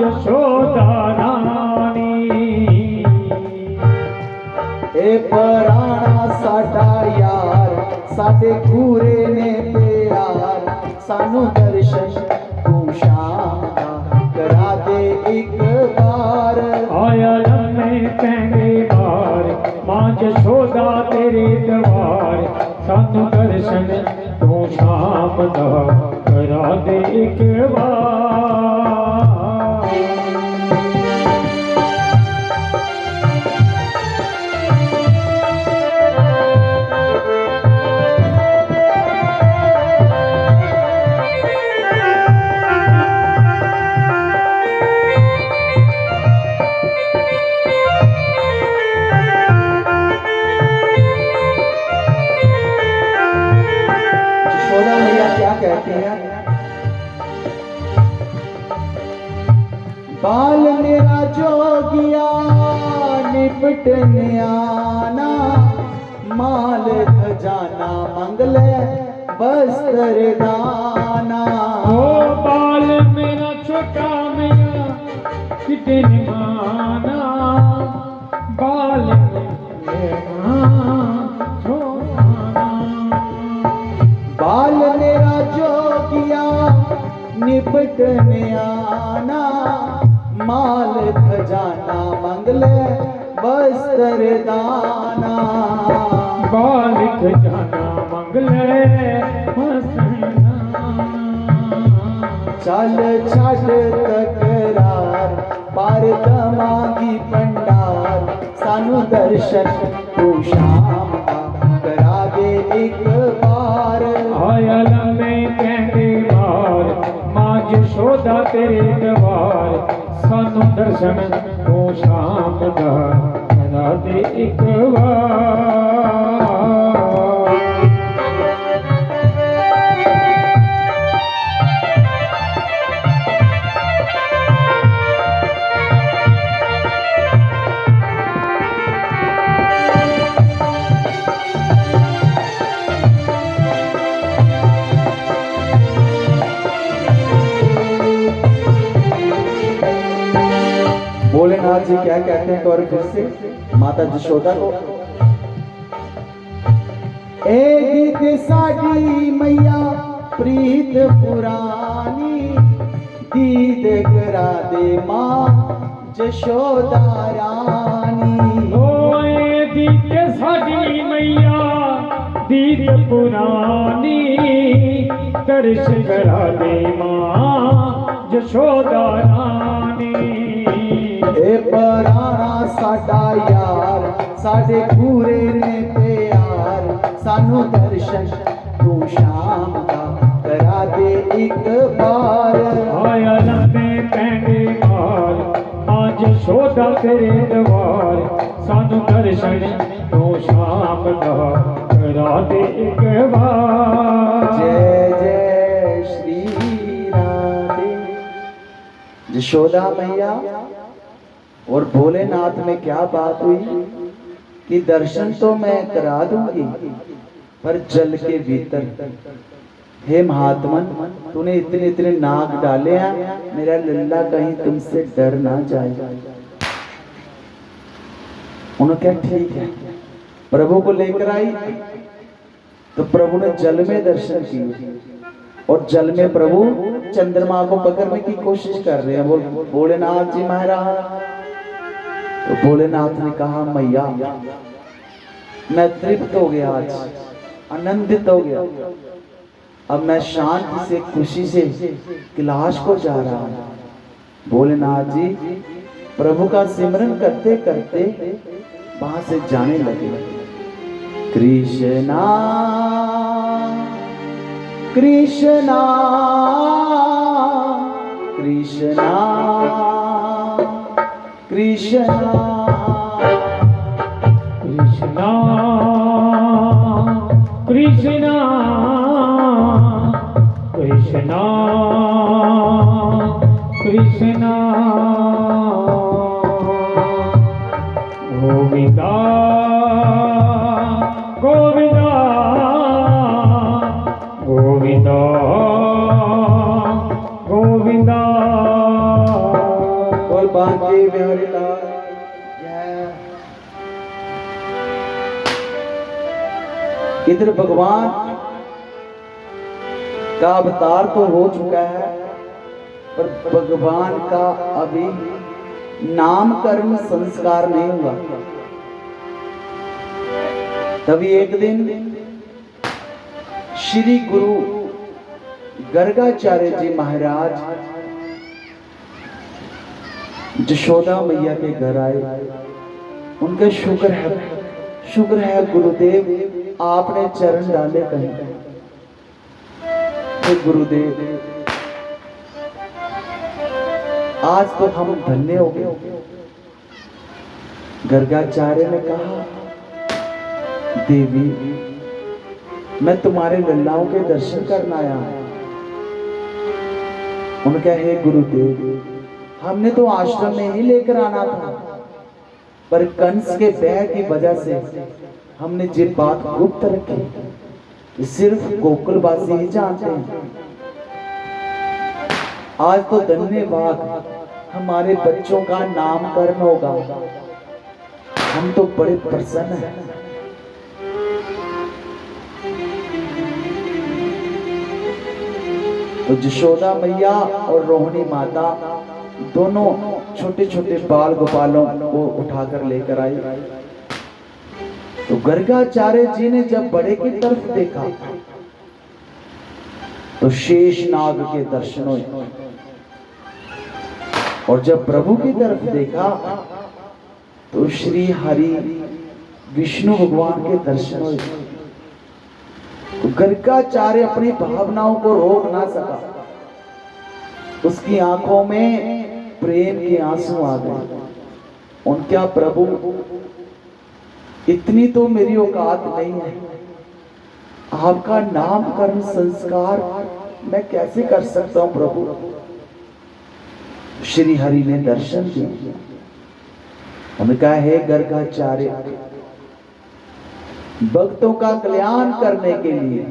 जशोदा रानी। ए पराना साडा यार साडे पूरे ने प्यार सानू दर्शन तू शाम दा करा दे एक बार। आया लम्हे पहले बार मां जशोदा तेरे द्वार सानू दर्शन तू शाम दा करा दे एक बार। यशोदा मैया क्या कहती हैं? बाल मेरा जोगिया निपटने आना माल खजाना मंगले वस्त्र दाना। ओ बाल मेरा छोटा मैया कितने माना बाल मेरा छोटा। बाल मेरा जोगिया निपटने आना माल खजाना मंगले वस्त्र दाना। बाल खजाना मंगले चल छठ तकरार पार दमागी पंडार सानू दर्शन तू शाम का करा दे एक बार। आया लम्हे कहते बार मां जशोदा तेरे द्वार सानू दर्शन तू शाम दा करा दे एक बार। भोलेनाथ जी क्या कहते हैं? और फिर से माता जशोदा को ए गीत साडी मैया प्रीत पुरानी दीद करा दे मां जशोदा रानी। ओए दीद साडी मैया दीद पुरानी दर्शन करा दे मां जशोदा रानी। ए पराना साडा यार साडे पूरे ने प्यार सानू दर्शन तू शाम दा करा दे एक बार। आया लम्हे पहले बार मां जशोदा तेरे द्वार सानू दर्शन तू शाम दा करा दे एक बार। जय जय श्री राधे। जशोदा मैया और भोलेनाथ में क्या बात हुई कि दर्शन तो मैं करा दूंगी पर जल के भीतर। हे महात्मन तूने इतने इतने नाग डाले हैं मेरा लल्ला कहीं तुमसे डर ना जाए। उन्होंने क्या ठीक है प्रभु को लेकर आई तो प्रभु ने जल में दर्शन किए और जल में प्रभु चंद्रमा को पकड़ने की कोशिश कर रहे हैं। बोल भोलेनाथ जी महाराज। तो भोलेनाथ ने कहा मैया मैं तृप्त हो गया आज आनंदित हो गया अब मैं शांति से खुशी से कैलाश को जा रहा हूं। भोलेनाथ जी प्रभु का सिमरन करते करते वहां से जाने लगे। कृष्णा कृष्णा कृष्णा कृष्णा कृष्णा कृष्णा कृष्णा कृष्णा गोविंदा गोविंदा गोविंदा गोविंदा बांके बिहारी लाल जय। इधर भगवान का अवतार तो हो चुका है, पर भगवान का अभी नामकरण संस्कार नहीं हुआ। तभी एक दिन श्री गुरु गर्गाचार्य जी महाराज जशोदा मैया के घर आए। उनका शुक्र है गुरुदेव, आपने चरण डाले कहीं। हे गुरुदेव, आज तो हम धन्य हो गए। गर्गाचार्य ने कहा, देवी, मैं तुम्हारे लल्लाओं के दर्शन करना आया हूं। उनका, हे गुरुदेव, हमने तो आश्रम में ही लेकर आना था, पर कंस के बैर की वजह से हमने ये बात गुप्त रखी, सिर्फ गोकुलवासी ही जानते हैं। आज तो धन्यवाद, हमारे बच्चों का नामकरण होगा। हम तो बड़े प्रसन्न हैं। तो जशोदा मैया और रोहिणी माता दोनों छोटे छोटे बाल गोपालों को उठाकर लेकर आई। तो गर्गाचार्य जी ने जब बड़े की तरफ देखा तो शेष नाग के दर्शन हुए, और जब प्रभु की तरफ देखा तो श्री हरि विष्णु भगवान के दर्शन हुए। तो गर्गाचार्य अपनी भावनाओं को रोक ना सका। उसकी आंखों में प्रेम के आंसू आ गए। उनका, प्रभु, इतनी तो मेरी औकात नहीं है, आपका नामकरण संस्कार मैं कैसे कर सकता हूं प्रभु। श्री हरि ने दर्शन दिए। उनका, हे गर्गाचार्य, भक्तों का कल्याण करने के लिए,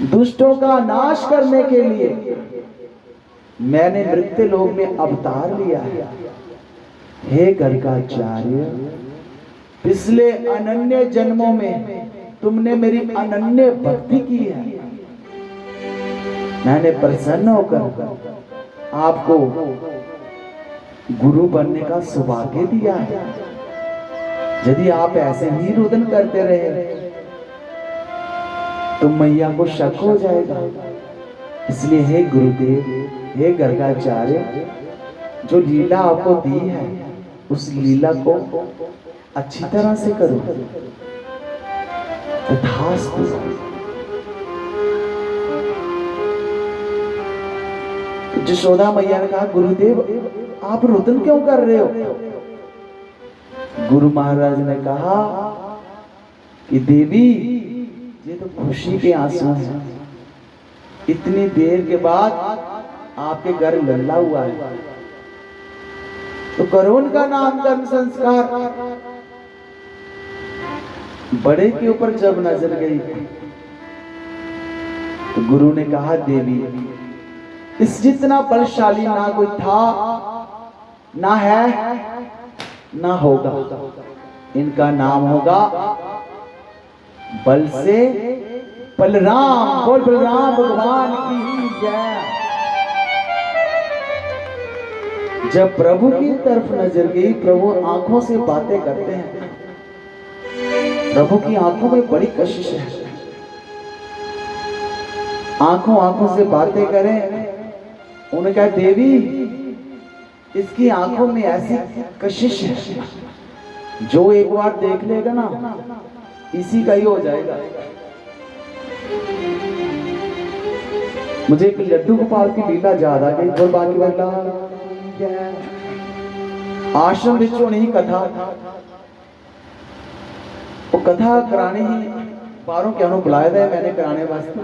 दुष्टों का नाश करने के लिए मैंने मृत्यु लोक में अवतार लिया है। हे गर्गाचार्य, पिछले अनन्य जन्मों में तुमने मेरी अनन्य भक्ति की है। मैंने प्रसन्न होकर आपको गुरु बनने का सौभाग्य दिया है। यदि आप ऐसे ही रुदन करते रहे तो मैया को शक हो जाएगा। इसलिए हे गुरुदेव, हे गर्गाचार्य, जो लीला आपको दी है उस लीला को अच्छी तरह से करो। तथास्तु। जशोदा मैया ने कहा, गुरुदेव, आप रुदन क्यों कर रहे हो? गुरु महाराज ने कहा कि देवी, ये तो खुशी के आंसू हैं। इतनी देर के बाद आपके घर लल्ला हुआ है, तो करो उनका नामकरण संस्कार। बड़े के ऊपर जब नजर गई तो गुरु ने कहा, देवी, इस जितना बलशाली ना कोई था, ना है, ना होगा। इनका नाम होगा बल से बलराम। बोल बलराम भगवान की जय। जब प्रभु की तरफ नजर गई, प्रभु आंखों से बातें करते हैं। प्रभु की आंखों में बड़ी कशिश है। आंखों से बातें करें। उन्होंने कहा, देवी, इसकी आंखों में ऐसी कशिश है, जो एक बार देख लेगा ना, इसी का ही हो जाएगा। मुझे एक लड्डू गोपाल की लीला याद आ गई। और बाकी वाला आश्रम बिचों नहीं कथा, वो कथा कराने ही बारों के अनु बुलाया था मैंने कराने वास्ते।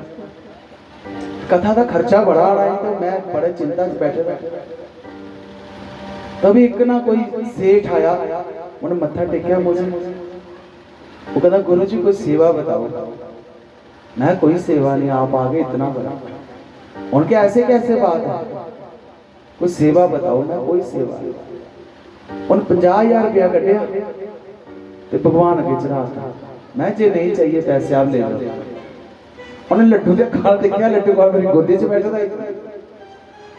कथा का खर्चा बड़ा आ रहा है, तो मैं बड़े चिंता से बैठे बैठे तभी एक ना कोई सेठ आया, उन्हें मत्था टेकिया मुझे। वो कहता, गुरु जी कोई सेवा बताओ। मैं, कोई सेवा नहीं, आप आगे इतना बड़ा। उनके ऐसे कैसे बात है? कोई सेवा बताओ ना, कोई सेवा। उन 50,000 रुपया कटिया तो भगवान अगे चढ़ाता। मैं जे नहीं चाहिए पैसे आप ले लो। उन्हें लड्डू के खाल देखा, लड्डू का मेरी गोदी च बैठा था।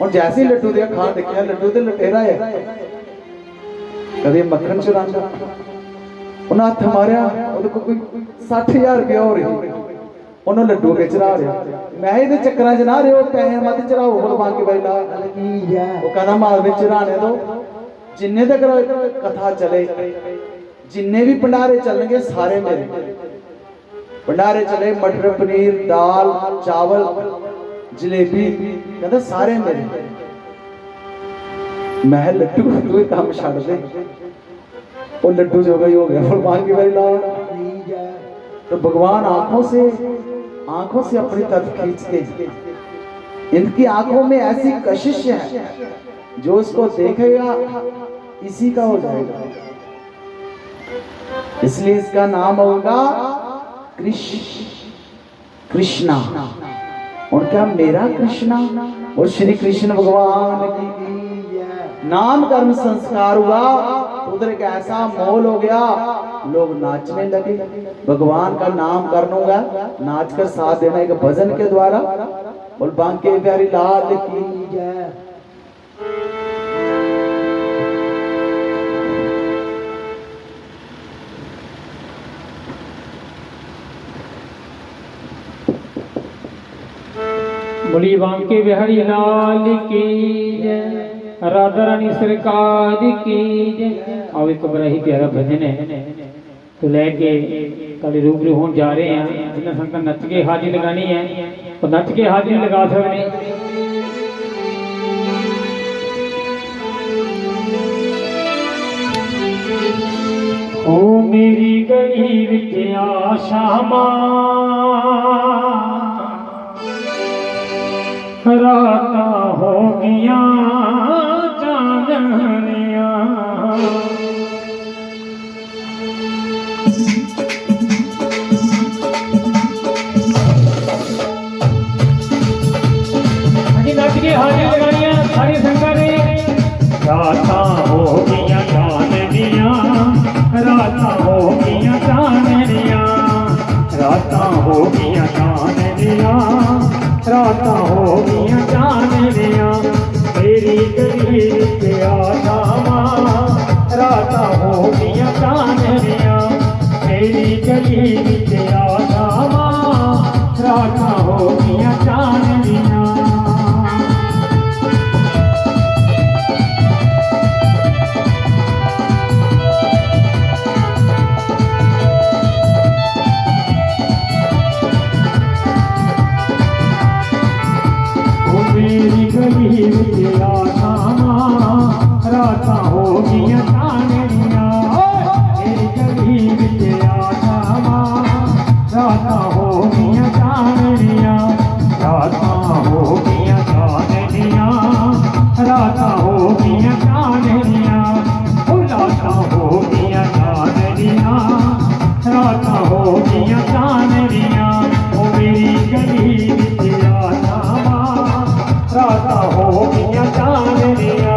और जैसे ही लड्डू के खाल देखा, लड्डू तो लटेरा है, कभी मक्खन चुरांदा। उन्हें हाथ मारिया, कोई 60,000 रुपया हो रही, उन्होंने लड्डू के चढ़ा रहा। मैं ये चक्कर च ना रहे, पैसे मत चढ़ाओ, भगवान की भाई ला वो कहना मार में चढ़ाने दो। जिन्ने तक कथा चले, जिन्ने भी भंडारे चलने सारे मेरे भंडारे चले। मटर पनीर दाल चावल जलेबी कहता सारे मेरे। मैं लड्डू तू काम छड़ दे, वो लड्डू जो गई हो गया, भगवान की भाई ला। तो भगवान आंखों से अपनी तरफ खींच के, इनकी आंखों में ऐसी कशिश है, जो उसको देखेगा इसी का हो जाएगा। इसलिए इसका नाम होगा कृष्णा। और क्या मेरा कृष्णा और श्री कृष्ण भगवान की नाम कर्म संस्कार हुआ तो उधर एक ऐसा मोल हो गया, लोग नाचने लगे। भगवान का नाम करना होगा, नाच कर साथ देना एक भजन के द्वारा। और बांके प्यारी लाल की जय। बोली बांके बिहारी लाल की जय, राधा रानी सरकार की जय। और एक बड़ा ही प्यारा भजन है तो लेके कल रूबरू होने जा रहे हैं। जिन्हें संगत नच के हाजिरी लगानी है और नच के हाजिरी लगा सकते। ओ मेरी गली विच आशामा राता हो गया चांदनिया। नच के हाजिर लगानिया सारी संगत ने। राता हो गया चांदनिया, राता हो गया चांदनिया, राता हो गया चांदनिया, राता हो गया चांदनिया। मेरी गली के आशामा राता हो गया चांदनिया, मेरी गली के आशामा राता हो गया चांदनिया। मेरी गली के आशामा राता हो गया चांदनिया, मेरी गली के आशामा राता हो गया चांदनिया, राता हो गया चांदनिया, राता हो गया चांदनिया, राता हो गया चांदनिया, राता हो गया चांदनिया। ओ मेरी गली के आशामा राता हो गया चांदनिया।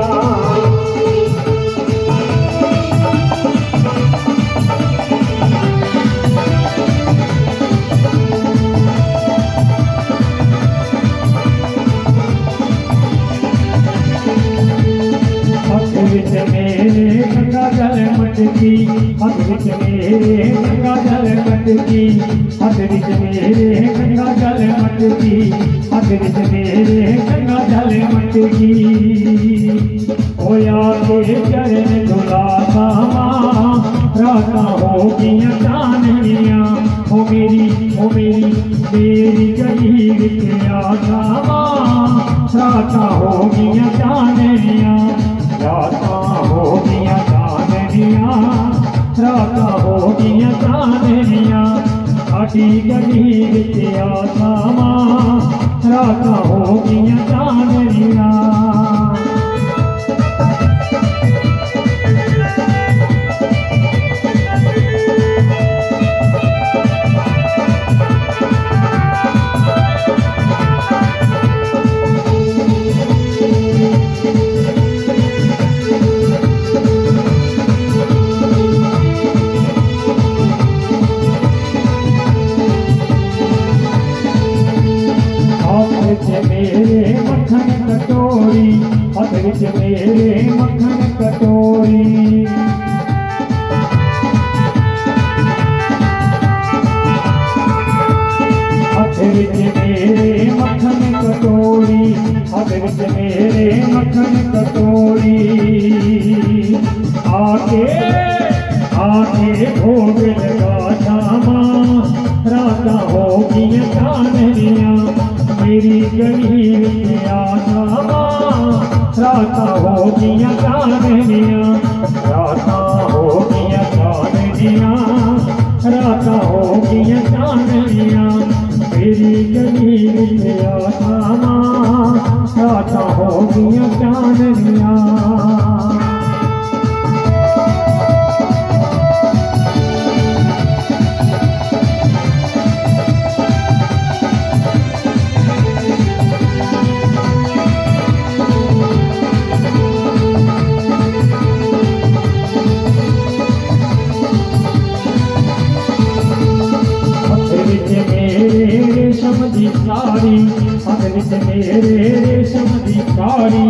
हाथ विच मेरे गंगा जल मटकी, हाथ विच मेरे गंगा जल मटकी, हाथ विच मेरे गंगा जल मटकी, हाथ विच मेरे गंगा जल मटकी। होया के चरण धुला सामा राता हो गया चांदनिया। ओ मेरी गली विच आशामा राता हो गया चांदनिया, राता हो गया चांदनिया, राता हो गया चांदनिया। साडी गली विच आशामा राता हो गया चांदनिया। विच मेरे मक्खन कटोरी हाथ विच मेरे मक्खन कटोरी हाथ विच मेरे मक्खन कटोरी आके आके भोग लगा श्यामा राता होगी चांदनिया मेरी गली विच आ श्यामा राता होगी चांदनिया राता होगी चांदनिया राता होगी चांदनिया मेरी गली विच आ श्यामा राता होगी चांदनिया रेशम दी साड़ी हाथ विच मेरे रेशम दी साड़ी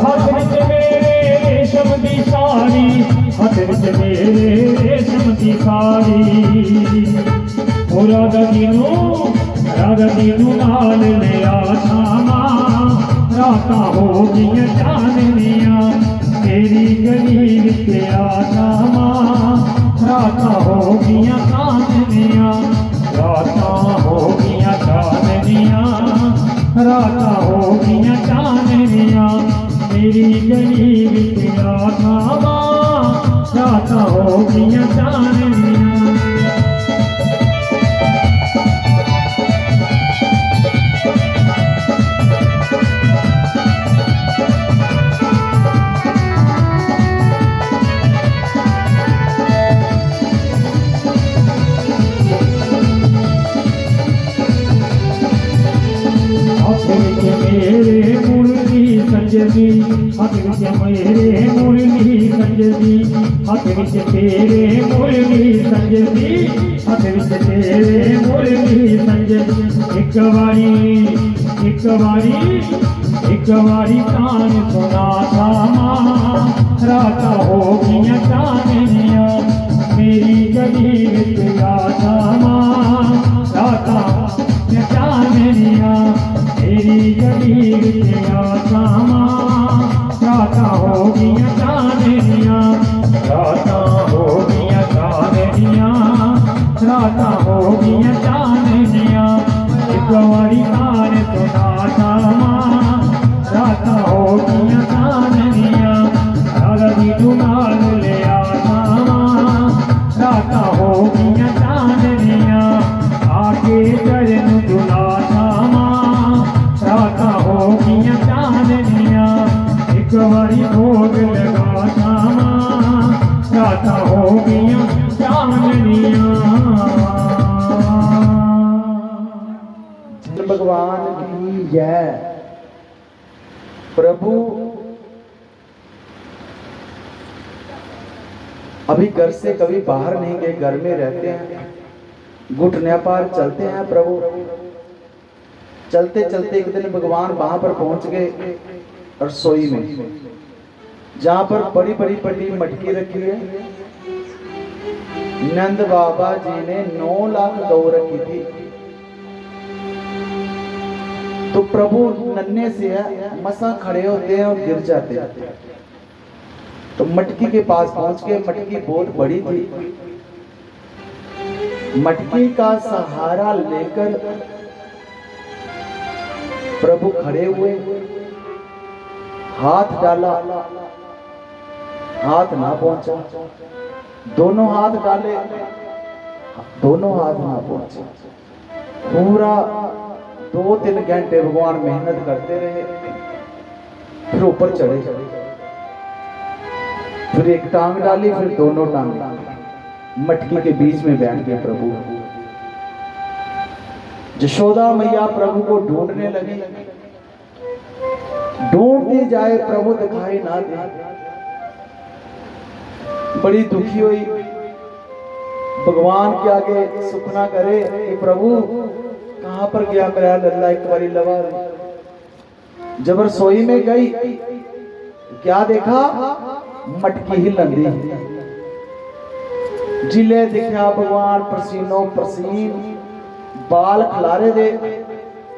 हाथ विच मेरे रेशम दी साड़ी हाथ विच मेरे रेशम दी साड़ी राधा दीनू नाल लिया श्यामा राता होगी चांदनिया मेरी गली विच आ श्यामा राता होगी चांदनिया राता होगी चांदनिया राता होगी चांदनिया मेरी गली विच आ श्यामा राता होगी चांदनिया मेरे मुरली संजदी हाथ विच मेरे मुरली संजदी हाथ विच तेरे मुरली संजदी हाथ विच तेरे मुरली संजदी एक बारी कान सुना श्यामा राता होगी चांदनिया मेरी गली विच आ श्यामा राता चांदनिया मेरी गली विच आ श्यामा राता होगी चांदनिया राता होगी चांदनिया राता होगी चांदनिया एक बारी कान सुना श्यामा राता होगी चांदनिया राधा दीनू नाल लिया श्यामा राता होगी चांदनिया आके चरण दुला श्यामा राता होगी चांदनिया एक बारी भोग लगा श्यामा राता होगी चांदनिया भगवान की जय। प्रभु अभी घर से कभी बाहर नहीं गए, घर में रहते हैं, घुटने पार चलते हैं। प्रभु चलते चलते एक दिन भगवान वहां पर पहुंच गए रसोई में, जहां पर बड़ी बड़ी बड़ी मटकी रखी है। नंद बाबा जी ने 9 लाख गौ रखी थी। तो प्रभु नन्हे से है, मसा खड़े होते हैं और गिर जाते हैं। तो मटकी के पास पहुंच गए। मटकी बहुत बड़ी थी। मटकी का सहारा लेकर प्रभु खड़े हुए, हाथ डाला, हाथ ना पहुंचा। दोनों हाथ डाले, दोनों हाथ ना पहुंचे। पूरा 2-3 घंटे भगवान मेहनत करते रहे, फिर ऊपर चढ़े। फिर एक टांग डाली, फिर दोनों टांग मटकी के बीच में बैठ गए प्रभु। यशोदा मैया प्रभु को ढूंढने लगी। ढूंढती जाए, प्रभु दिखाई ना दे। बड़ी दुखी हुई। भगवान के आगे सुखना करे कि प्रभु कहां पर गया मेरा लल्ला एक बारी लवा। जब रसोई में गई क्या देखा, मटकी ही लंदी, जिले दिखा भगवान पसीनो पसीन, बाल खलारे दे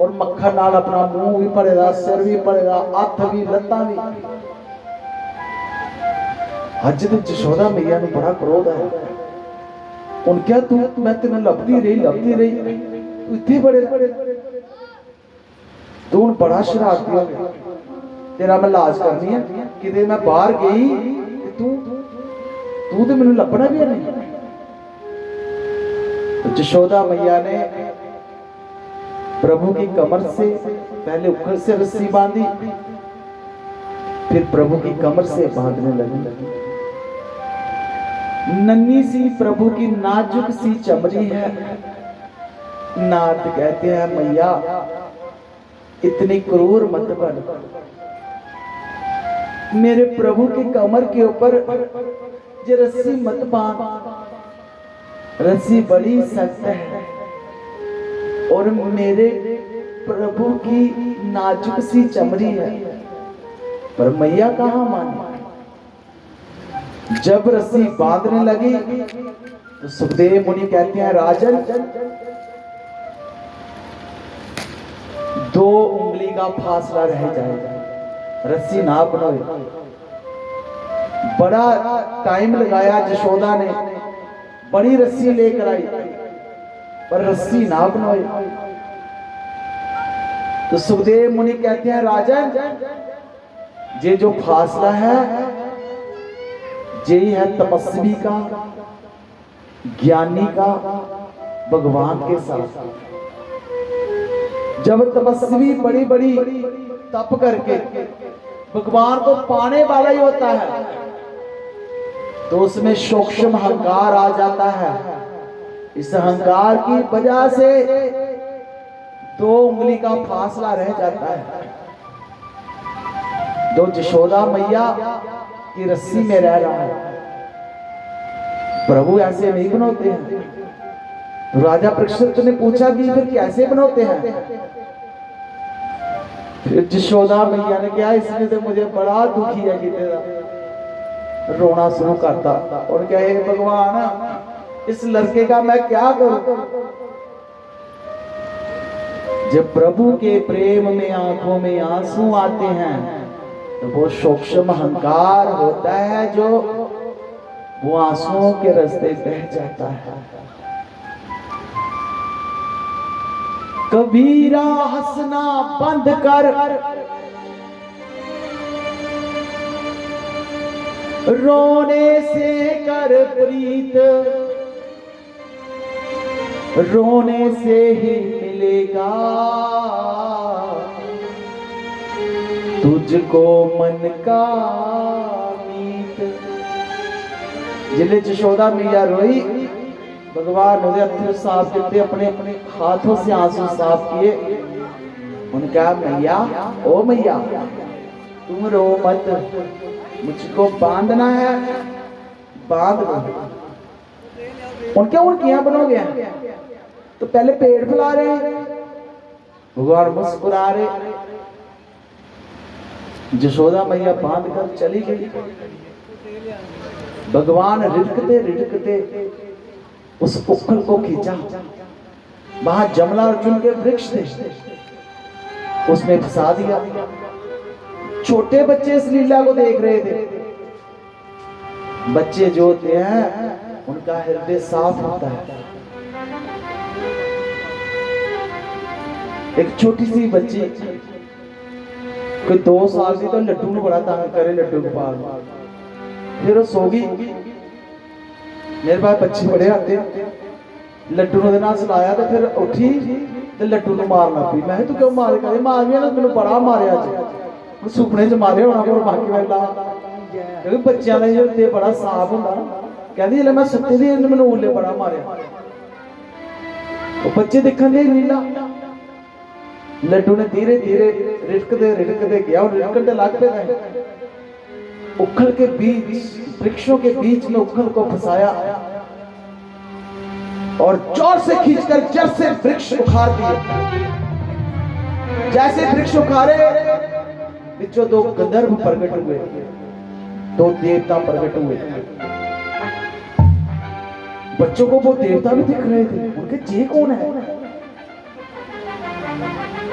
और मक्खन नाल अपना मुंह भी भरेगा, सिर भी भरेगा, हथ भी लत्तां भी। अज तो जशोदा मैया ने बड़ा क्रोध है। उन क्या तू, मैं तेन लभदी रही तू इत्थे बड़े तू हूं बड़ा शरारती हो गया, तेरा मैं लाज करनी है। किते मैं बाहर गई तू तो मैनू लभना भी नहीं। तो जशोदा मैया ने प्रभु की कमर से पहले उखड़ से रस्सी बांधी, फिर प्रभु की कमर से बांधने लगी। नन्ही सी प्रभु की नाजुक सी चमड़ी है। नाथ कहते हैं मैया इतनी क्रूर मत बन, मेरे प्रभु की कमर के ऊपर ये रस्सी मत बांध, रस्सी बड़ी सख्त है और मेरे प्रभु की नाजुक सी चमड़ी है। पर मैया कहां मानी। जब रस्सी बांधने लगी तो सुखदेव मुनि कहते हैं राजन 2 उंगली का फासला रह जाएगा, रस्सी ना बनाओ। बड़ा टाइम लगाया जशोदा ने, बड़ी रस्सी लेकर आई पर रस्सी ना बनाओ। तो सुखदेव मुनि कहते हैं राजन ये जो फासला है यही है तपस्वी का, ज्ञानी का भगवान के साथ। जब तपस्वी बड़ी बड़ी तप करके भगवान को पाने वाला ही होता है तो उसमें सूक्ष्म अहंकार आ जाता है। इस अहंकार की वजह से 2 उंगली का फासला रह जाता है। जो जशोदा मैया की रस्सी में रह रहा है, प्रभु ऐसे नहीं बनाते हैं। तो राजा परीक्षित ने पूछा कि फिर कैसे बनाते हैं। फिर जशोदा मैया ने कहा इसने तो मुझे बड़ा दुखी है कि तेरा, रोना शुरू करता और क्या हे भगवान इस लड़के का मैं क्या करूं। जब प्रभु के प्रेम में आंखों में आंसू आते हैं तो वो सूक्ष्म अहंकार होता है जो वो आंसुओं के रास्ते बह जाता है। कबीरा हंसना बंद कर, रोने से कर प्रीत, रोने से ही मिलेगा तुझको मन का मीत। जिले जशोदा मैया रोई, भगवान ने अथरू साफ किए, अपने हाथों से आंसू साफ किए। उन्होंने कहा मैया ओ मैया तुम रो मत, मुझको बांधना है बांध दो। उनके उनकियां बनोगे तो पहले पेट फैला रहे, भगवान मुस्कुरा रहे। जशोदा मैया बांध कर चली गई। भगवान रिड़कते रिड़कते उस उखल को खींचा। वहां जमला अर्जुन के वृक्ष थे, उसमें फंसा दिया। छोटे बच्चे इस लीला को देख रहे थे। बच्चे जो होते हैं उनका हृदय साफ होता है। एक छोटी सी बच्ची कोई 2 साल की तो लड्डू ने बड़ा तंग करे, लड्डू गोपाल। फिर वो सोगी, मेरे पास बच्चे बड़े आते, लड्डू ने ना सुलाया तो फिर उठी तो लड्डू ने मारना पी। मैं तू क्यों मार कर मार भी ना, मैंने बड़ा मारे अज सुपने च मारे होना फिर बाकी वेला, क्योंकि बच्चों का जो बड़ा साफ होंगे। कहती जब मैं सुते थी मैंने उल्ले बड़ा मारे। वो बच्चे देखने दे लीला। लड्डू ने धीरे धीरे रिड़कते गया और रिड़कते लग पे उखल के बीच, वृक्षों के बीच में उखल को फंसाया। और जोर से खींचकर जड़ से वृक्ष उखाड़ दिए। जैसे वृक्ष उखाड़े, बिचो दो गंधर्व प्रकट हुए, दो देवता प्रकट हुए। बच्चों को वो देवता भी दिख रहे थे। उनके ये कौन है?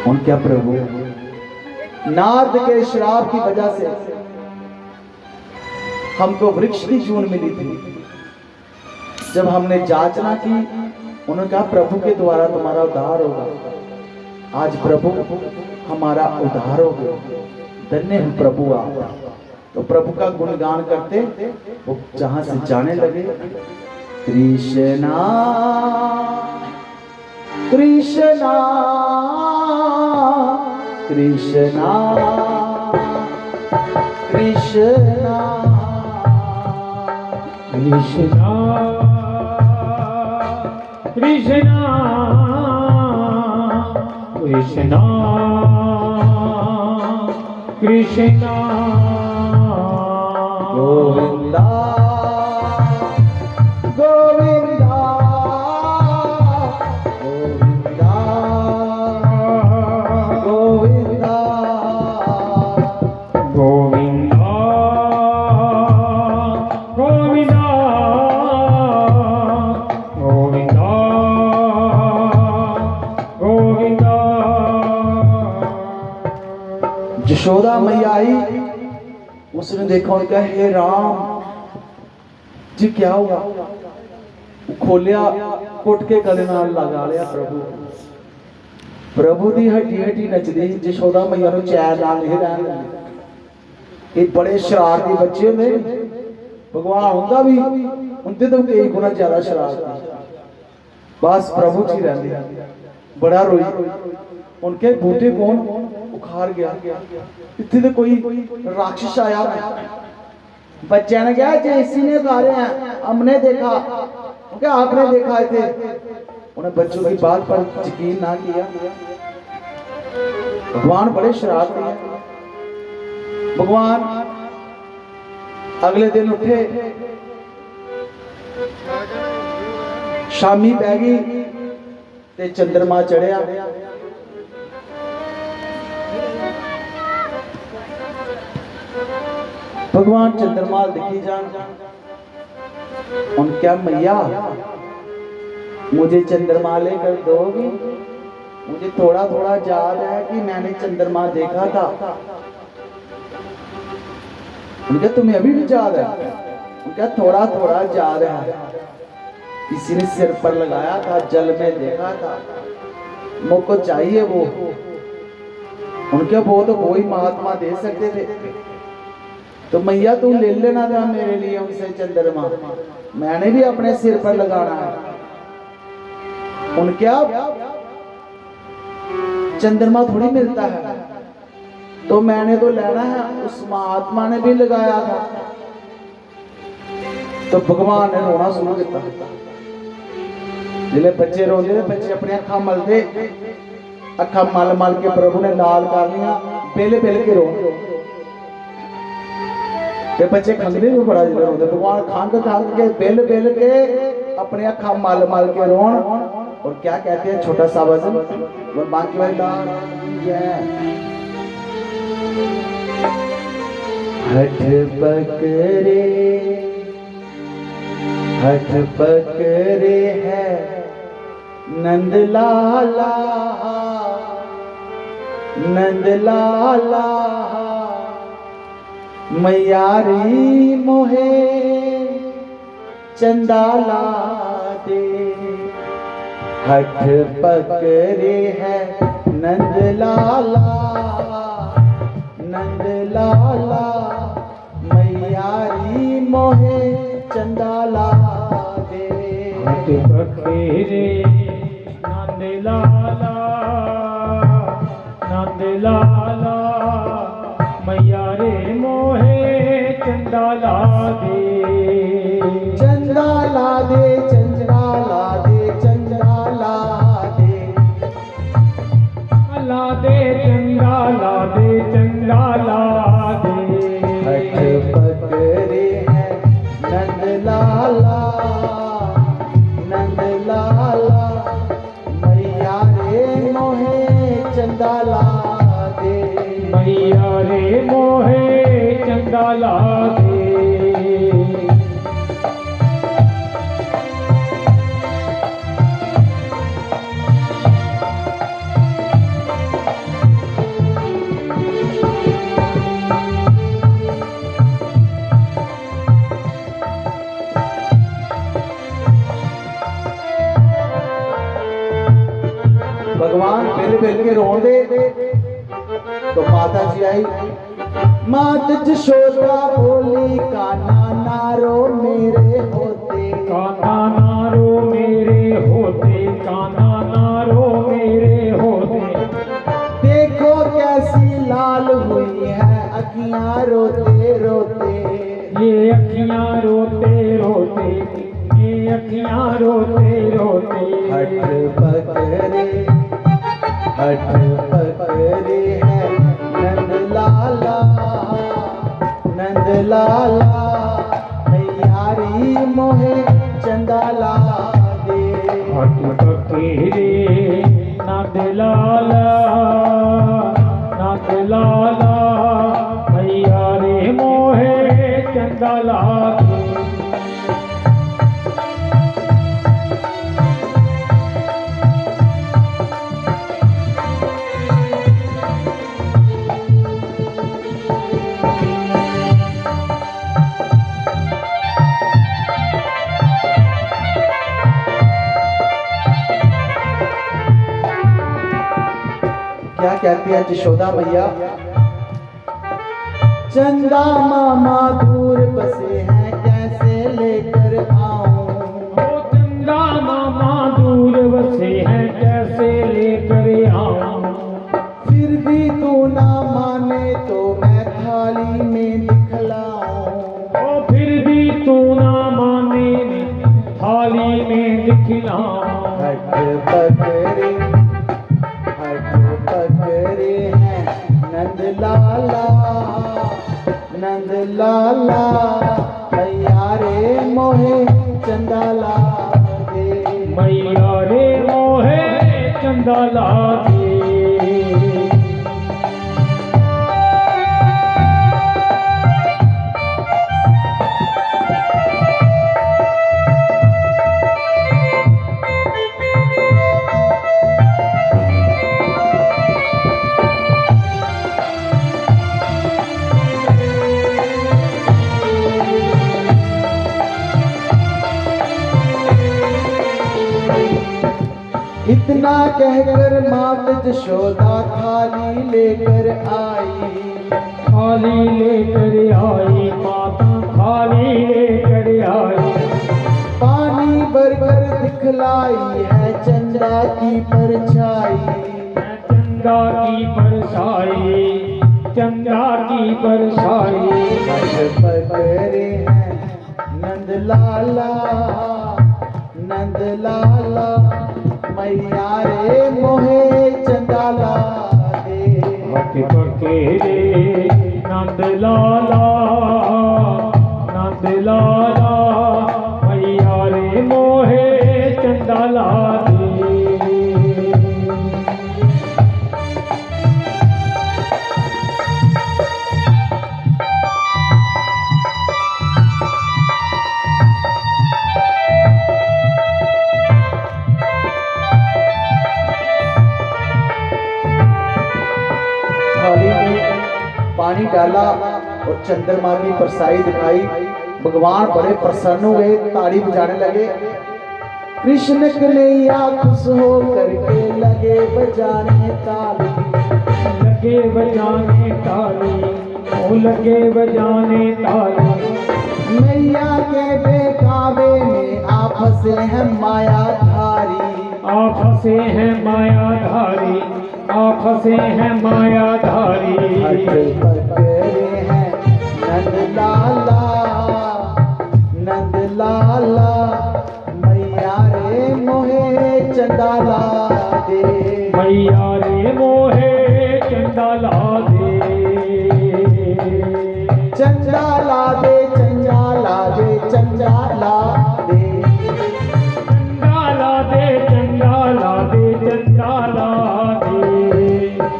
उनका प्रभु। नारद के श्राप की वजह से हमको वृक्ष की जून मिली थी। जब हमने जांचना की, उन्होंने कहा प्रभु के द्वारा तुम्हारा उद्धार होगा। आज प्रभु हमारा उद्धार हो गया। धन्य है प्रभु आप। तो प्रभु का गुणगान करते वो जहां से जाने लगे, कृष्णा कृष्णा कृष्णा कृष्णा कृष्णा कृष्णा कृष्णा कृष्णा गोविंदा गोविंदा गोविंदा गोविंदा गोविंदा गोविंदा गोविंदा गोविंदा। यशोदा मैया आई, उसने देखा और कहा हे राम जी क्या हुआ? खोलिया, कुट के गले नाल लगा लिया प्रभु। प्रभु दी हड्डी हड्डी नचदी। यशोदा मैया नु चैन नाल नहीं रहन दिंदी। ये बड़े शरारती बच्चे ने, भगवान हुंदा भी उनते तो कई गुना ज्यादा शरारती। बस प्रभु जी रहंदे। बड़ा रोई। उनके बूटे कौन उखाड़ गया। इतने तो कोई राक्षस आया। बच्चे ने कहा जे इसी ने उखाड़े हैं, हमने देखा। क्या आपने देखा थे? उन्हें बच्चों की बात पर यकीन ना किया। भगवान बड़े शरारती हैं। भगवान अगले दिन उठे, शामी पै गई ते चंद्रमा चढ़िया। भगवान चंद्रमा दिखी जान। उन क्या मैया मुझे चंद्रमा लेकर दोगी? मुझे थोड़ा थोड़ा याद है कि मैंने चंद्रमा देखा था। उनका तुम्हें अभी भी याद है? उनका थोड़ा थोड़ा याद है। किसी ने सिर पर लगाया था, जल में देखा था, मुझको चाहिए वो। उनके वो तो कोई महात्मा दे सकते थे। तो मैया तू ले लेना था मेरे लिए उनसे चंद्रमा, मैंने भी अपने सिर पर लगाना है। उनके चंद्रमा थोड़ी मिलता है, तो मैंने तो लेना है। उस महात्मा ने भी लगाया था। तो भगवान ने रोना शुरू किया। जिले बच्चे रोंदे, बच्चे अपने अखा मलते, अखा मल मल के प्रभु ने लाल कर लिया, बेल बेल के रो। ते बच्चे खंगदे भी बड़ा जिले रोंदे। भगवान खंग खंग के बेल बेल के अपने अखा मल मल के रोन। और क्या कहते हैं छोटा सा वजन और बाकी वाली दान हठ पकड़े है नंद लाला, नंद लाला मैयारी मोहे चंदाला दे। हठ पकड़े है नंद लाला, नंद लाला मैयारी मोहे चंदाला दे। हठ पकड़े नंद लाला, नंद लाला मैया रे मोहे चंदाला दे। चंदाला दे, चंदाला दे, चंदाला दे, अल्लाह दे चंदाला दे, चंदाला दे। हठ पकड़े है नंद लाला, नंद लाला चंदाला दे। मैया रे मोहे चंदाला दे। भगवान बिल के रोंदे तो माता जी आई। मात जशोदा बोली काना नारो मेरे होते, काना नारो मेरे होते, काना नारो मेरे होते। देखो कैसी लाल हुई है अखियां रोते रोते। ये अखियां रोते रोते, ये अखियां रोते रोते। हट पकड़े है नंद लाला, नंद लाला मैयारी मोहे चंदाला दे। हट पकड़े नंद लाला, नंद लाला मैया रे मोहे चंदाला दे। क्या कहती है यशोदा मैया? चंदा मामा दूर बसे हैं कैसे लेकर आऊं। ओ चंदा मामा दूर बसे हैं कैसे लेकर आऊं। फिर भी तू ना माने तो मैं थाली में दिखलाऊं। ओ फिर भी तू ना माने थाली में दिखलाऊं। पकड़े हैं नंद लाला, नंद लाला मैया रे मोहे चंदाला दे। मैया रे मोहे चंदाला दे। इतना कहकर मात जशोदा थाली लेकर आई। थाली लेकर आई माता, थाली लेकर आई। पानी भरकर दिखलाई है चंदा की परछाई। चंदा की परछाई, चंदा की परछाई। पकड़े हैं नंद लाला, नंद लाला मैया रे मोहे चंदाला दे। हट पकड़े नंद लाला, नंद लाला मैया रे मोहे चंदाला दे। थाली में पानी डाला और चंद्रमा की परछाई दिखाई। भगवान बड़े प्रसन्न हुए, ताली बजाने लगे। कृष्ण कन्हैया खुश हो करके लगे बजाने ताली। लगे बजाने ताली, ओ लगे बजाने ताली। मैया के बेकावे में आप फंसे हैं मायाधारी। आप फंसे हैं मायाधारी, आप फंसे हैं मायाधारी। हट पकड़े हैं नंद लाला, नंद लाला मैया रे मोहे चंदाला दे। मैया रे मोहे चंदाला दे। चंदाला दे, चंदाला दे, चंदाला दे। चंदाला दे, चंदाला दे, चंदाला दे।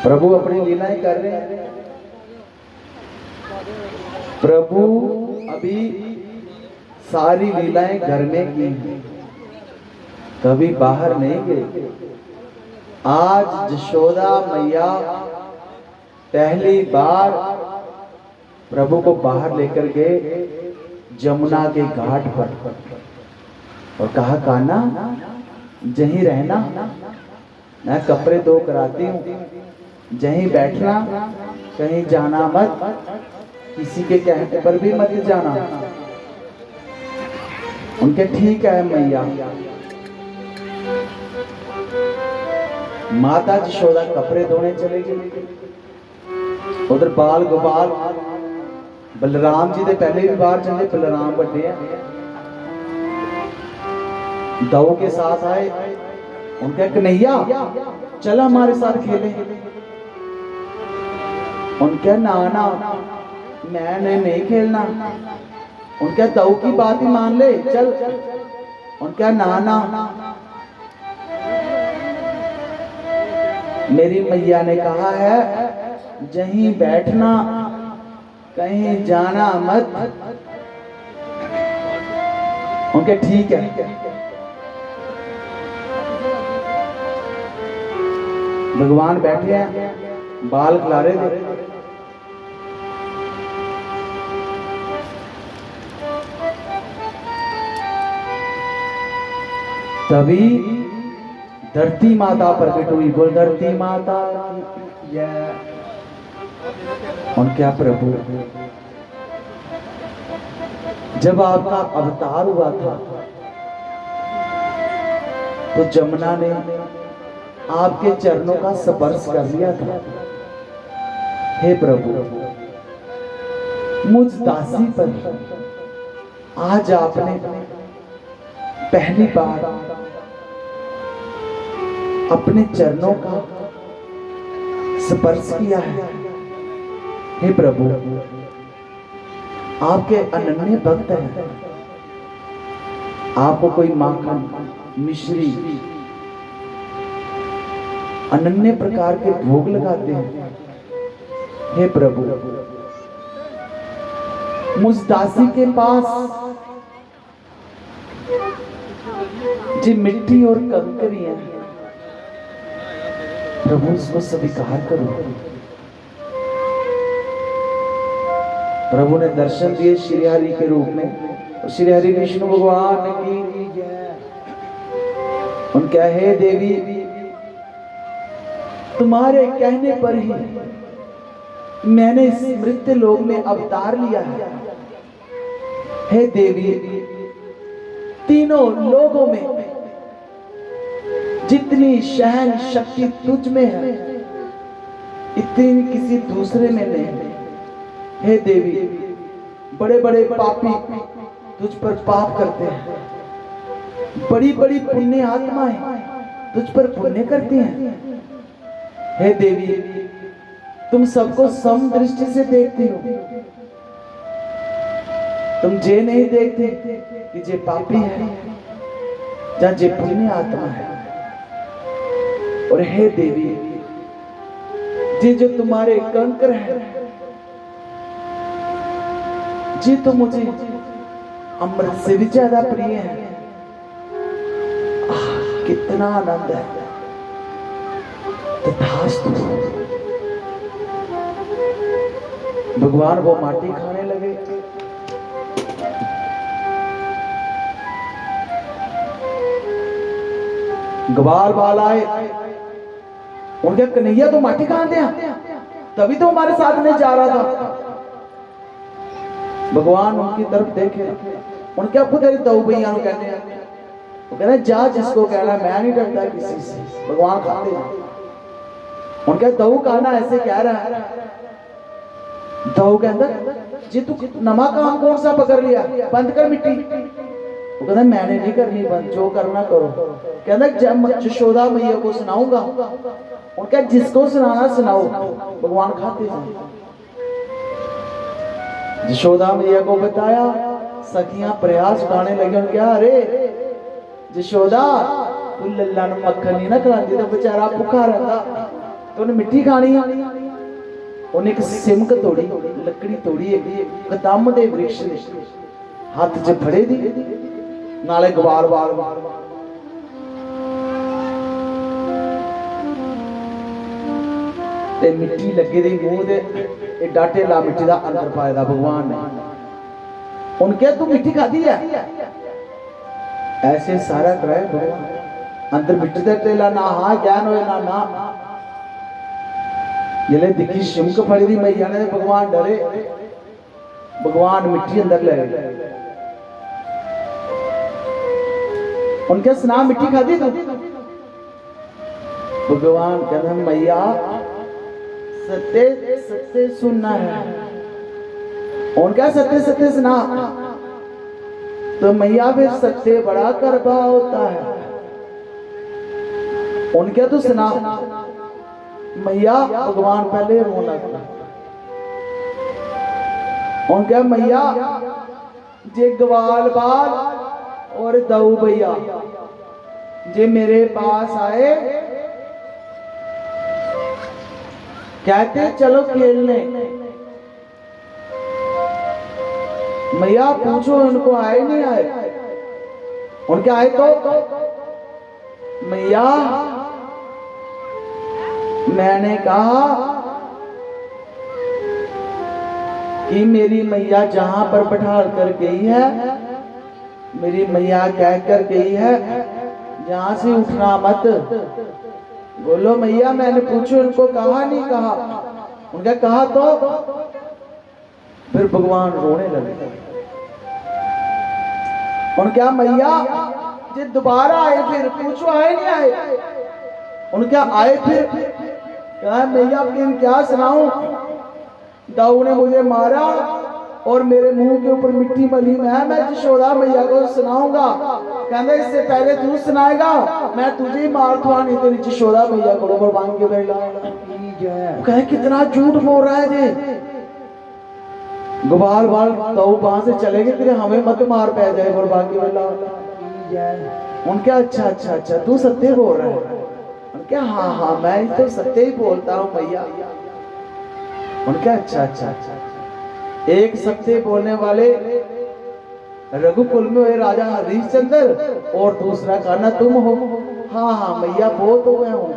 प्रभु अपनी लीलाएं कर रहे हैं। प्रभु अभी सारी लीलाएं घर में की, कभी बाहर नहीं गए। आज यशोदा मैया पहली बार प्रभु को बाहर लेकर गए जमुना के घाट पर और कहा, कान्हा जहीं रहना, मैं कपड़े धो कर आती हूँ, जहीं बैठना, कहीं जाना मत, किसी के कहने पर भी मत जाना। उनके ठीक है मैया। माता यशोदा कपड़े धोने चले गए। उधर बाल गोपाल बलराम जी ने पहले भी बाहर चले, बलराम बड़े हैं, दाऊ के साथ आए। उनका कन्हैया चल हमारे साथ खेले। उनका नाना मैंने नहीं खेलना। उनका दाऊ की बात ही मान ले, चल। उनका नाना मेरी मैया ने कहा है जहीं बैठना, कहीं जाना मत। उनके ठीक है। भगवान बैठे हैं, बाल खिलारे थे। तभी धरती माता प्रकट हुई। बोल धरती माता की जय। और क्या प्रभु, जब आपका अवतार हुआ था तो जमुना ने आपके चरणों का स्पर्श कर लिया था। हे प्रभु, मुझ दासी पर आज आपने पहली बार अपने चरणों का स्पर्श किया है। हे प्रभु, आपके अनन्य भक्त हैं। आपको कोई माखन, मिश्री, अनन्य प्रकार के भोग लगाते हैं। हे प्रभु, मुझ दासी के पास जी मिट्टी और कंकरियां, प्रभु इसको स्वीकार करो। प्रभु ने दर्शन दिए श्री हरि के रूप में। और श्री हरि विष्णु भगवान की जय। उनका हे देवी, तुम्हारे कहने पर ही मैंने इस मृत्यु लोक में अवतार लिया है। हे देवी, तीनों लोगों में जितनी सहन शक्ति तुझ में है, इतनी किसी दूसरे में नहीं। हे देवी, बड़े बड़े पापी तुझ पर पाप करते हैं, बड़ी बड़ी पुण्य आत्माएं तुझ पर पुण्य करती हैं। हे देवी, तुम सबको सम दृष्टि से देखती हो। तुम जे नहीं देखते कि जे पापी है या जे पुण्य आत्मा है। और हे देवी, जे जो तुम्हारे कंकर है, जी तो मुझे अमृत से भी ज्यादा प्रिय है। कितना आनंद है। तथास्तु। भगवान वो माटी खाने लगे। ग्वाल बाल आए। उनके कन्हैया तो माटी कहां दिया, तभी तो हमारे साथ में जा रहा था। भगवान उनकी तरफ देखे। उनके आपको तेरी दऊ भैया कहते हैं, वो कहते हैं जा जिसको कहना, मैं नहीं डरता किसी से। भगवान खाते हैं। उनके दऊ कहना ऐसे कह रहा है। दऊ कहता जी तू नमा काम कौन सा पकड़ लिया, बंद कर मिट्टी। वो कहता मैंने नहीं करनी बंद, जो करना करो। कहता जब यशोदा मैया को सुनाऊंगा। उनका जिसको सुनाना सुनाओ। भगवान खाते हैं। यशोदा मैया को बताया, सखियां प्रयास उठाने लगी। उन्होंने कहा अरे यशोदा, तू लल्ला ने मक्खन नहीं ना खिलाती तो बेचारा भूखा रहता, तो उन्हें मिट्टी खानी है। उन्हें एक सिमक तोड़ी, लकड़ी तोड़ी है कदम दे वृक्ष ने हाथ च फड़े दी नाले गवार वाल ते मिट्टी लगे दी मुंह दे एडा ढेला मिट्टी दा अंदर पाए दा भगवान ने। उनके तू मिट्टी खाधी है ऐसे सारा कराए भगवान अंदर मिट्टी दा ढेला ना हाँ ज्ञान होए ना ये दिखी शिमक फड़ी दी मैया ने भगवान डरे भगवान मिट्टी अंदर ले गए। उनके स्नान मिट्टी खाधी तू भगवान कहते मैया सत्य सत्य सुनना है। उनका सत्य सत्य सुना तो मैया फिर सत्य बड़ा करबा होता है। उनके तो सुना मैया भगवान पहले रोना था। उनके मैया जे ग्वाल बाल और दऊ भैया जे मेरे पास आए कहते चलो खेलने मैया पूछो उनको आए नहीं आए। उनके आए तो मैया मैंने कहा कि मेरी मैया जहां पर बैठा कर गई है मेरी मैया कह कर गई है जहां से उठना मत। बोलो मैया मैंने पूछो उनको कहा नहीं कहा। उनका कहा तो फिर भगवान रोने लगे। उनका मैया जे दोबारा आए फिर पूछो आए नहीं आए। उनका आए फिर कहा मैया फिर क्या सुनाऊं दाऊ ने मुझे मारा और मेरे मुंह के ऊपर मिट्टी मली मैं यशोदा मैया को सुनाऊंगा। कहते इससे पहले तू सुनाएगा मैं तुझे ही मार दूंगा नहीं तेरी यशोदा मैया को कुर्बान के बेला। कहे कितना झूठ बोल रहा है ये गुबाल बाल दाऊ वहां से चले गए तेरे हमें मत मार पै जाए कुर्बान के बेला। उनके अच्छा अच्छा अच्छा तू सत्य बोल रहा है। उनके हाँ हाँ मैं तो सत्य ही बोलता हूँ मैया। उनके अच्छा अच्छा अच्छा एक सत्य बोलने वाले रघुकुल में हुए राजा हरिश्चंद्र और दूसरा कहना तुम हो। हाँ हाँ मैया बोल तो मैं हूं।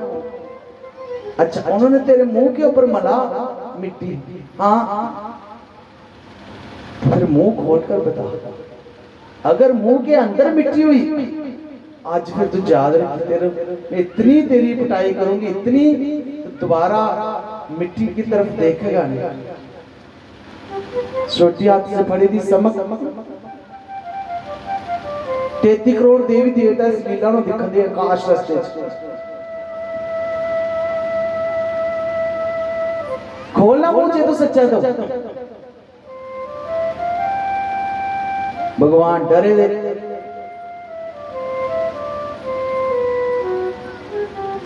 अच्छा उन्होंने तेरे मुंह के ऊपर मला मिट्टी। हाँ फिर मुंह खोलकर बता अगर मुंह के अंदर मिट्टी हुई आज फिर तू याद रख तेरे इतनी तेरी पिटाई करूंगी इतनी दोबारा मिट्टी की तरफ देखेगा नहीं। छोटी हाथ से फड़ी थी समक 33 करोड़ देवी देवता इस लीला ਨੂੰ ਦਿਖਦੇ ਆਕਾਸ਼ ਰਸਤੇ ਚ। खोलना मुझे तो सच्चा तो भगवान डरे दे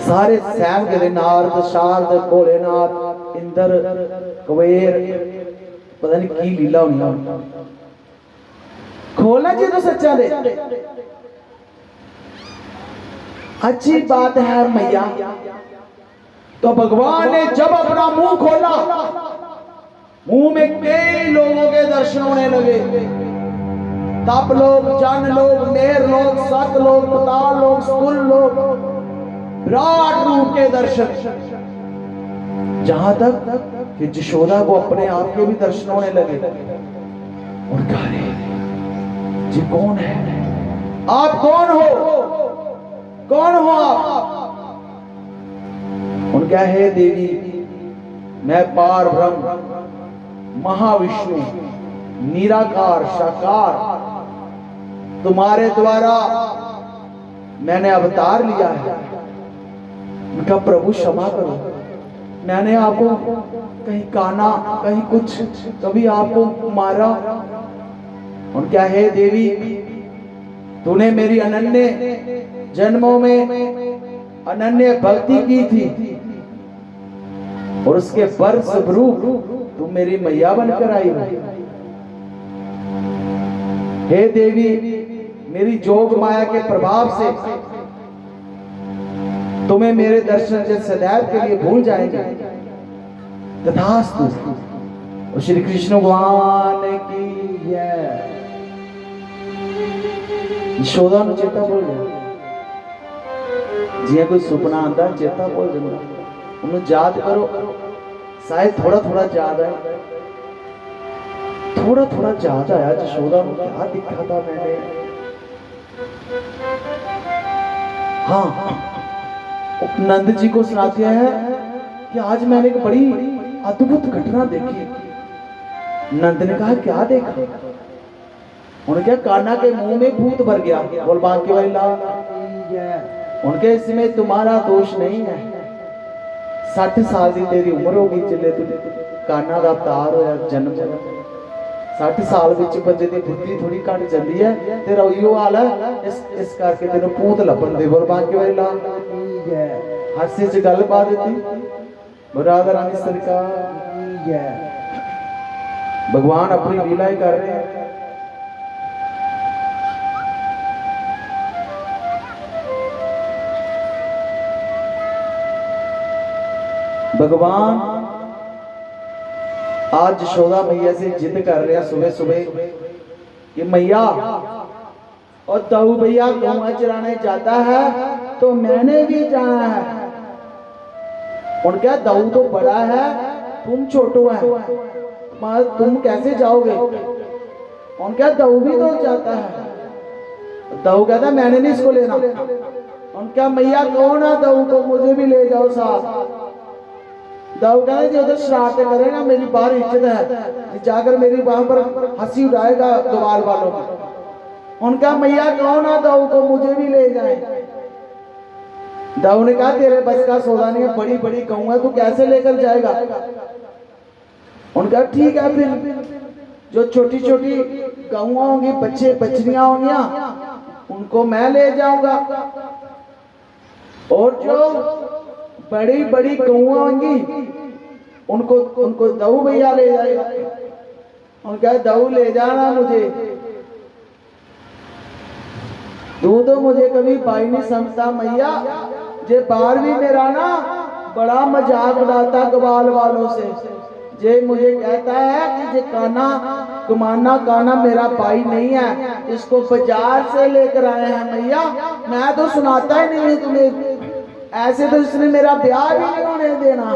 सारे सैम गए नारद शारद भोलेनाथ इंद्र कुबेर पता नहीं की लीला होनी। खोलना चाहिए तो सच्चा दे। अच्छी बात है मैया। तो भगवान ने जब अपना मुंह खोला मुंह में कई लोगों के दर्शन होने लगे। तप लोग जन लोग मेर लोग सत लोग पताल लोग स्थूल लोग विराट रूप के दर्शन। जहां तक कि यशोदा को अपने आप के भी दर्शन होने लगे। उनका जी कौन है आप कौन हो आप। उनका है देवी मैं पार ब्रह्म महाविष्णु निराकार साकार तुम्हारे द्वारा मैंने अवतार लिया है। उनका प्रभु क्षमा करो मैंने आपको कहीं काना कहीं कुछ कभी आपको मारा। उनका है देवी तूने मेरी अनन्य जन्मों में अनन्य भक्ति की थी और उसके बरस रूप तुम मेरी मैया बनकर आई हो। हे देवी मेरी जोग माया के प्रभाव से तुम्हें मेरे दर्शन से सदैव के लिए भूल जाएंगे। तथास्तु। और श्री कृष्ण भगवान की जय। यशोदा नु चेता भूल गया, जिया कोई सुपना आता चेता भूल जाता, उन्हें याद करो, शायद थोड़ा थोड़ा याद है, थोड़ा थोड़ा याद आया यशोदा को क्या दिखा था मैंने। हाँ, नंद जी को सुनाते हैं कि आज मैंने एक बड़ी अद्भुत घटना देखी। नंद ने कहा क्या देखा? उन्होंने कहा कान्हा के मुंह में भूत भर गया। बोल बांके भाई लाल। उनके इसमें तुम्हारा दोष नहीं है। 60 साल की तेरी उम्र होगी, चले तुझे कान्हा का अवतार होया, जन्म होया। 60 साल विच बंदे दी बुद्धि थोड़ी घट जाती है, तेरा उहियो हाल है। इस करके तेन भूत लभण दे। बोल बांके भाई लाल। हास्य च गल पा दी। राधा रानी सरकार। भगवान अपनी लीलाएं कर रहे हैं। भगवान आज यशोदा मैया से जिद कर रहे हैं सुबह सुबह कि मैया और दाऊ भैया गौवा चराने जाता है तो मैंने भी जाना है। उनका दाऊ तो बड़ा है, तुम छोटो है, तुम कैसे जाओगे? उनका दाऊ भी तो जाता है। दाऊ कहता मैंने नहीं इसको लेना। उनका मैया कौन है दाऊ को, मुझे भी ले जाओ साथ। दाऊ कहते जो उधर शरारतें करेगा मेरी बाहर इज्जत है, जाकर मेरी वहां पर हंसी उड़ाएगा ग्वाल वालों में। उनका मैया कौन है दाऊ को, मुझे भी ले जाए। दाऊ ने कहा तेरे बस का सौदा नहीं है, बड़ी बड़ी गऊ है, तू कैसे लेकर जाएगा? उनका ठीक है, फिर जो छोटी छोटी गऊ होंगी, बच्चे बछड़ियां होंगी, उनको मैं ले जाऊंगा, और जो बड़ी बड़ी गौआ होंगी उनको दाऊ भैया ले जाएगा। उनका दाऊ ले जाना मुझे, तू तो मुझे कभी भाई नहीं समझता मैया। जे बाहर भी मेरा ना बड़ा मजाक उड़ाता ग्वाल वालों से, जे मुझे कहता है कि जे कान्हा मेरा भाई नहीं है, इसको बाजार से लेकर आए हैं मैया। मैं तो सुनाता ही नहीं तुम्हें, ऐसे तो इसने मेरा ब्याह भी नहीं होने देना।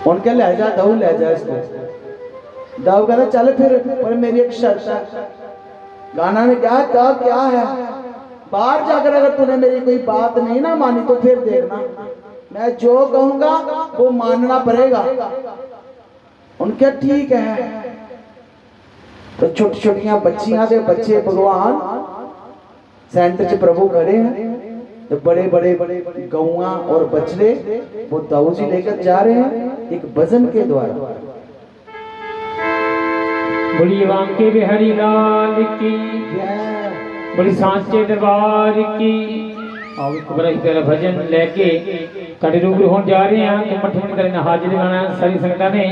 उनके ले जा दाऊ, ले जा इसको। दाऊ कहना चल फिर, पर मेरी एक शर्त है। गाना ने कहा क्या है? बाहर जाकर अगर तूने मेरी कोई बात नहीं ना मानी तो फिर देखना, मैं जो कहूंगा वो मानना पड़ेगा। उनके ठीक है। तो छोटी छोटियां बच्चियां दे बच्चे भगवान सेंटर च प्रभु खड़े हैं, तो बड़े बड़े गौआ और बछड़े वो दाऊ जी लेकर जा रहे हैं एक भजन के द्वारा। बोलिए बांके बिहारी लाल की जय, बड़ी सांचे दरबार की। और एक बड़ा प्यारा भजन लेके कड़े रूबरू होने जा रहे हैं। तो मठ मठ करना हाजिर गाना सारी संगत ने